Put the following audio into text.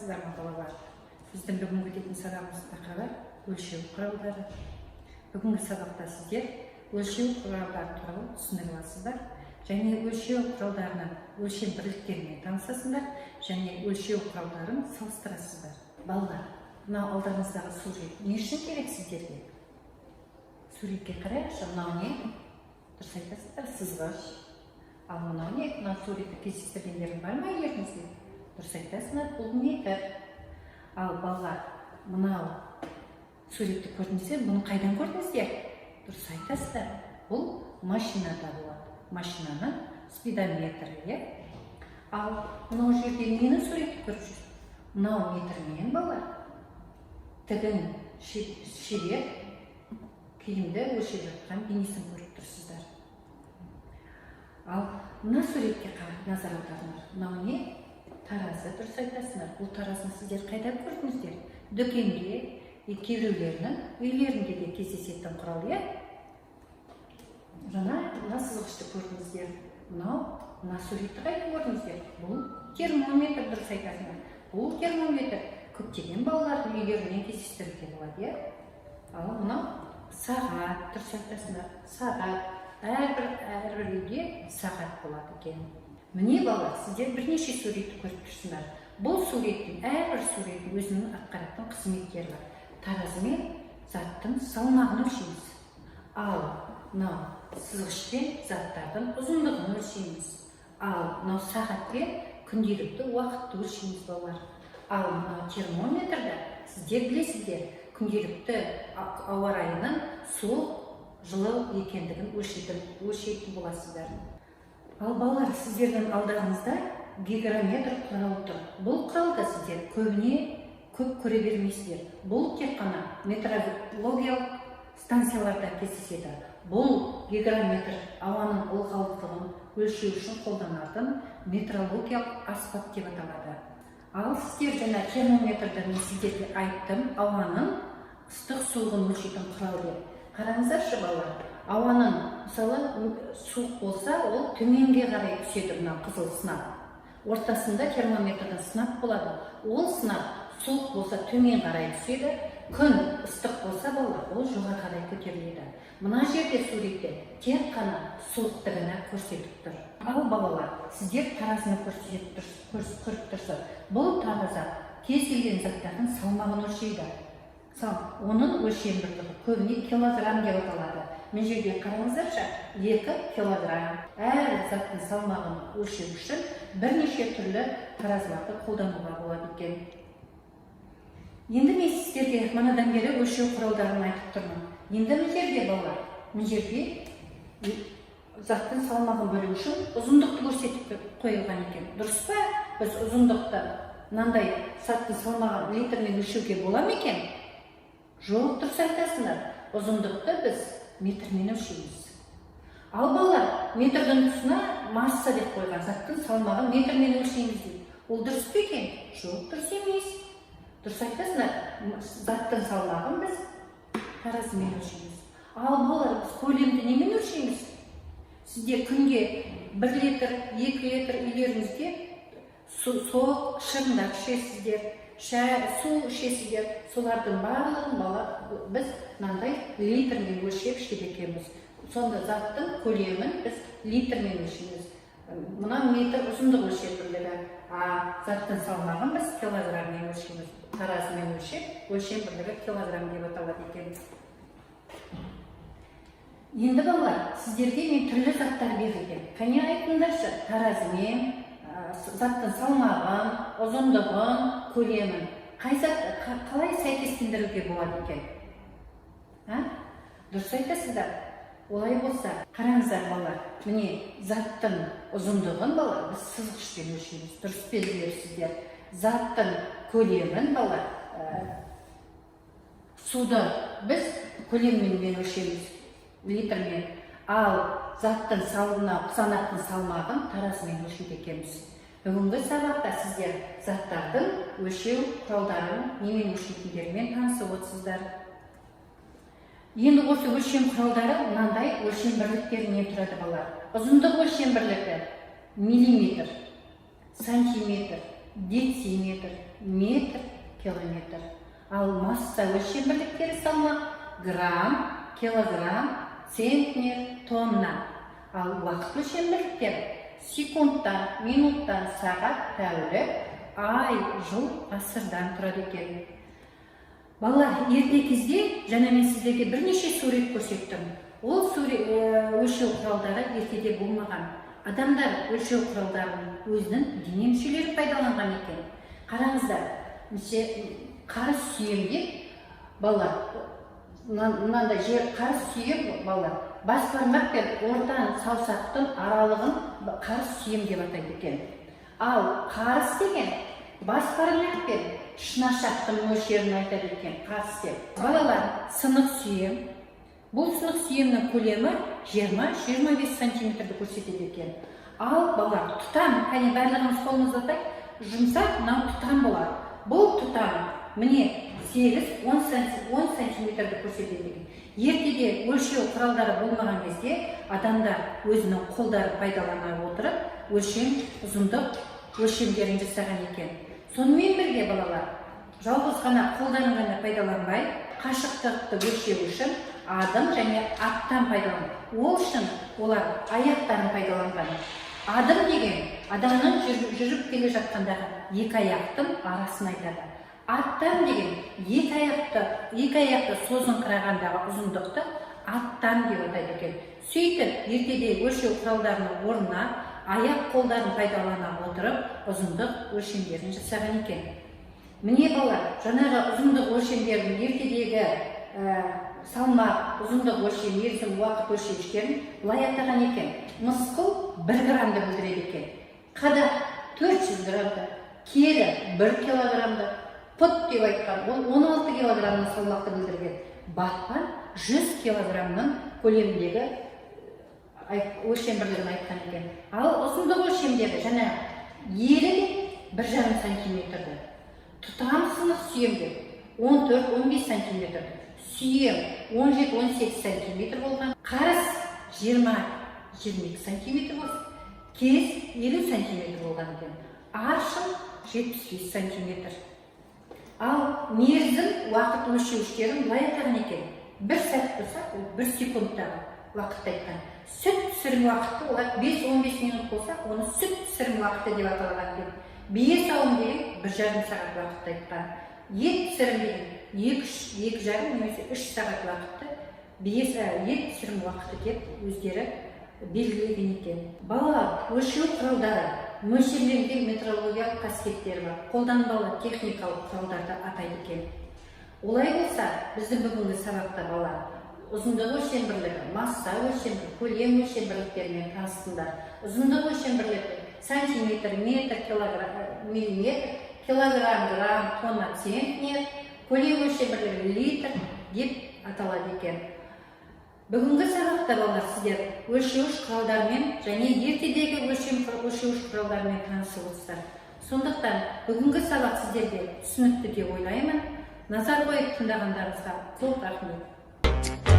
саламатсыздар ма балалар? Біздің бүгінгі өтетін сабағымыздың тақырыбы өлшеу құралдары. Бүгінгі сабақта сіздер өлшеу құралдары туралы түсініп аласыздар, және өлшеу құралдарының өлшем бірліктерімен танысасыздар, және өлшеу құралдарын салыстырасыздар. Балалар, мына алдарыңыздағы сурет не үшін керек сіздерге? Суретке қарайықшы, мынау не? Дұрыс айтасыздар, сызғыш. Ал мынау не? Мына суретті кездестіргендерің бар ма еліңізде? Дұрыс айтасыздар, бұл метр. Ал балалар, мынау суретті көрдіңіздер, бұны қайдан көрдіңіздер? Дұрыс айтасыздар, бұл машинада болады. Машинаның спидометрі. Ал мынау жерде нені суретті көріп жүр? Мынау метрмен балалар. Тігін шебер киімді өлшеп жатқан бейнесін көріп тұрсыздар. Ал мына суретке назар аударыңдар. Мынау не? Таразы. Дұрыс айтасыздар. Бұл таразыны сіздер қайда көрдіңіздер? Дүкенде, кейбіреулерінің үйлерінде де кездесетін құрал, иә? Мына сызғышты көрдіңіздер. Мына суретті қайда көрдіңіздер? Бұл термометр. Дұрыс айтасыздар. Бұл термометр көптеген балалардың үйлерінен кездестіруге болады, иә? Ал мынау сағат. Дұрыс айтасыздар. Сағат. Әрбір үйде сағат болады екен. Міне балалар, сіздер бірнеше суретті көріп тұрсыңдар. Бұл суреттің, әрбір суреттің өзінің атқаратын қызметтері бар. Таразымен заттың салмағын өлшейміз. Ал мынау сызғышпен заттардың ұзындығын өлшейміз. Ал мынау сағатпен күнделікті уақытты өлшейміз балалар. Ал мынау термометрді сіздер білесіздер, күнделікті ауа райының суық, жылы екендігін өлшейтін боласыздар. Ал балалар, сіздердің алдарыңызда гигрометр құралы тұр. Бұл құралды сіздер көп көре бермейсіздер. Бұл тек қана метрологиялық станцияларда кездеседі. Бұл гигрометр ауаның ылғалдылығын өлшеу үшін қолданатын метрологиялық аспап деп аталады. Ал сіздер жаңа термометрді мен сіздерге айттым, ауаның ыстық суығын өлшейтін құрал деп. Қараңыздаршы балалар, ауаның мысалы суық болса, ол төменге қарай түседі, мына қызыл сынап. Ортасында термометрдің сынап болады. Ол сынап суық болса төмен қарай түседі, күн ыстық болса балалар, ол жоғары қарай көтеріледі. Мына жерде суретте тек қана суықтығына көрсетіп тұр. Ал балалар, сіздер таразыны көріп тұрсыз. Бұл тараза кез келген заттардың салмағын өлшейді. Оның өлшем бірлігі көбіне килограмм деп аталады. Мына жерге қараңыздаршы, 2 килограмм. Әр заттың салмағын өлшеу үшін бірнеше түрлі таразыларды қолдануға болады екен. Енді мен сіздерге манадан бері өлшеу құралдарын айтып тұрмын. Енді мына жерде балалар, мына жерде заттың салмағын бөлу үшін ұзындықты көрсетіп қойылған екен. Дұрыс па? Біз ұзындықты мынандай заттың салмағын литрмен өлшеуге бола ма екен? Жоқ, дұрыс айтасыңдар. Ұзындықты біз метрмен өлшейміз. Ал балалар, метрдің тұсына масса деп қойған заттың салмағын метрмен өлшейміз дейді. Ол дұрыс па екен? Жоқ, дұрыс емес. Дұрыс айтасыңдар. Заттың салмағын біз таразымен өлшейміз. Ал балалар, біз көлемді немен өлшейміз? Сіздер күнге 1 литр, 2 литр үйлеріңізде суық шырындар ішесіздер, су ішесіздер. Солардың барлығын біз мынандай литрмен өлшеп ішеді екенбіз. Сонда заттың көлемін біз литрмен өлшейміз. Мына метр ұзындық өлшетіледі. Заттың салмағын біз килограммен өлшейміз. Таразымен өлшеп, өлшем бірлігі килограмм деп аталады екен. Енді балалар, сіздерге мен түрлі заттар берілген. Қане айтыңдаршы, таразымен заттың салмағын, ұзындығын, көлемін қалай сәйкестендіруге болады екен? Дұрыс айтасыздар. Олай болса, қараңыздар балалар, міне заттың ұзындығын балалар біз сызғышпен өлшейміз. Дұрыс белгілерсіздер. Заттың көлемін балалар, суды біз көлеммен өлшейміз, литрмен. Ал заттың санаттың салмағын таразымен өлшейді екенбіз. Бүгінгі сабақта сіздер заттардың өлшеу құралдарын немен өлшейтіндерімен танысып отырсыздар. Енді осы өлшем құралдары мынандай өлшем бірліктерінен тұрады балалар. Ұзындық өлшем бірлігі миллиметр, сантиметр, дециметр, метр, километр. Ал масса өлшем бірліктері салмақ грамм, килограмм, центнер, тонна. Ал уақыт өлшем бірліктері секундтан, минуттан, сағат, тәулік, ай, жыл, ғасырдан тұрады екен. Балалар, ерте кезде жаңа мен сіздерге бірнеше сурет көрсеттім. Ол өлшеу құралдары ертеде болмаған. Адамдар өлшеу құралдарын өзінің дене мүшелері пайдаланған екен. Қараңыздар, қарыс сүйем деп, балалар, мынандай жер қарыс сүйем, балалар, бас бармақ пен ортан саусақтың аралығын қарыс сүйем деп атайды екен. Ал қарыс деген бас бармақ пен шынашақтың мөлшерін айтады екен, қарыс деп. Балалар, сынық сүйем. Бұл сынық сүйемнің көлемі 20-25 сантиметрді көрсетеді екен. Ал балалар, тұтам, кәне барлығымыз қолымызды атайық, жұмсақ, мынау тұтам болады. Бұл тұтам, міне 8-10 сантиметрді көрсетеді екен. Ертеде өлшеу құралдары болмаған кезде адамдар өзінің қолдары пайдалана отырып, ұзындық өлшемдерін жасаған екен. Сонымен бірге балалар, жалғыз ғана қолдарын ғана пайдаланбай, қашықтықты өлшеу үшін адым және аттан пайдаланған. Ол үшін олар аяқтарын пайдаланған. Адым деген адамның жүріп келе жатқандағы екі аяқтың арасын айтады. Аттан деген екі аяқты созыңқырағандағы ұзындықты аттан деп атайды екен. Сөйтіп, ертеде өлшеу құралдарының орнына аяқ қолдарын пайдалана отырып, ұзындық өлшемдерін жасаған екен. Міне балалар, жаңағы ұзындық өлшемдердің ертедегі салмақ, ұзындық өлшем, мерзім, уақыт өлшеуіштерін былай атаған екен. Мысқыл 1 граммды білдіреді екен. Қадақ 400 граммды, келі 1 килограммды, пұт деп айтқан, ол 16 килограммның салмақты білдірген. Батпан 100 килограммның көлеміндегі өлшем бірлігін айтқан екен. Ал ұзындық өлшемдері жаңа елі 1,5 сантиметрді. Тұтам сынық сүйемдер 14-15 сантиметрді. Сүйем 17-18 сантиметр болған. Қарыс 20-22 сантиметр болсын. Кез 50 сантиметр болған екен. Аршын 75 сантиметр. Ал мерзім уақыт өлшеуіштерін былай атаған екен. 1 сәт болса, 1 секундтағы уақытты айтқан. Сүт пісірім уақыты, олар 5-15 минут болса, оны сүт пісірім уақыты деп аталған екен. Бие сауым деген 1,5 сағат уақытты айтқан. Ет пісірім деген 2,5 немесе 3 сағат уақытты, ет пісірім уақыты деп өздері белгілеген екен. Балалар, өлшеу құралдары, мөлшерленген метрологиялық қасиеттері бар, қолданбалы техникалық құралдарды атайды екен. Олай болса, біздің бүгінгі сабақта балалар, ұзындық өлшем бірлігі, масса өлшем бірлігі, көлем өлшем бірліктерімен таныстыңдар. Ұзындық өлшем бірлігі сантиметр, метр, миллиметр, килограмм, грамм, тонна, центнер, көлем өлшем бірлігі литр деп аталады екен. Бүгінгі сабақта балалар сіздер өлшеуіш құралдармен және ертедегі өлшеуіш құралдармен танысып отырсыздар. Сондықтан бүгінгі сабақ сіздерге түсінікті деп ойлаймын. Назар қойып тыңдағандарыңызға көп рахмет.